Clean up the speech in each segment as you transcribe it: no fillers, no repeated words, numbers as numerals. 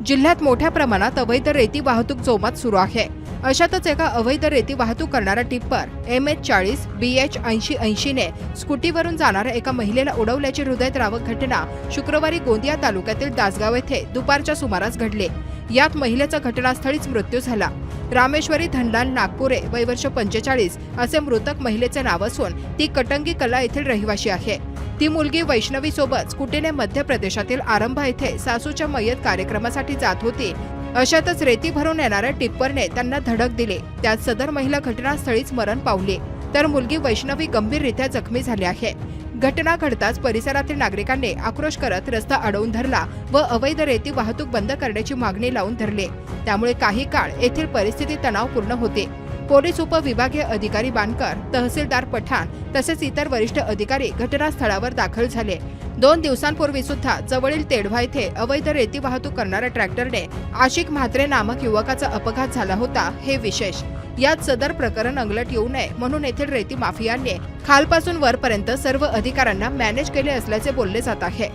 जिल्ह्यात मोठ्या प्रमाणात अवैध रेती वाहतूक जोमात सुरू आहे। अशातच एका अवैध रेती वाहतूक करणारा टिप्पर MH40 BH 8080 ने स्कूटीवरून जाणाऱ्या एका महिलेला उडवल्याची हृदयद्रावक घटना शुक्रवारी गोंदिया तालुक्यातील दासगाव येथे दुपारच्या सुमारास घडली। यात महिलेचा घटनास्थळीच मृत्यू झाला। रामेश्वरी धनलाल नागपुरे वय वर्ष 45 असे मृतक महिलेचे नाव असून ती कटंगी कला येथील रहिवासी आहे। ती मुलगी वैष्णवी सोबत स्कूटीने मध्य प्रदेशातील आरंभा येथे सासूच्या मयत कार्यक्रमासाठी जात होती। अशातच रेती भरून येणाऱ्या टिप्परने त्यांना धडक दिली। त्यात सदर महिला घटनास्थळीच मरण पावली, तर मुलगी वैष्णवी गंभीररीत्या जखमी झाली आहे। घटना घडताच परिसरातील नागरिकांनी आक्रोश करत रस्ता अडवून धरला व अवैध रेती वाहतूक बंद करण्याची मागणी लावून धरली। त्यामुळे काही काळ येथील परिस्थिती तणावपूर्ण होती। पोलीस उपविभागीय अधिकारी बानकर, तहसीलदार पठाण तसेच इतर वरिष्ठ अधिकारी घटनास्थळावर दाखल झाले। 2 दिवसांपूर्वी सुद्धा जवळील तेढवा येथे अवैध रेती वाहतूक करणाऱ्या ट्रॅक्टरने आशिक म्हात्रे नामक युवकाचा अपघात झाला होता हे विशेष। यात सदर प्रकरण अंगलट येऊ नये म्हणून येथील रेती माफियांनी खालपासून वरपर्यंत सर्व अधिकाऱ्यांना मॅनेज केले असल्याचे बोलले जात आहे।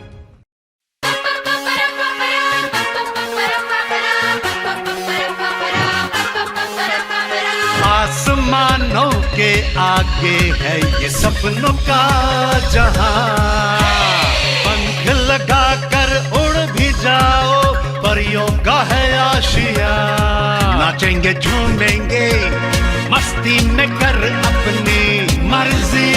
आसमानों के आगे है ये सपनों का जहां, पंख लगा कर उड़ भी जाओ परियों का है आशिया। नाचेंगे झूमेंगे मस्ती में कर अपनी मर्जी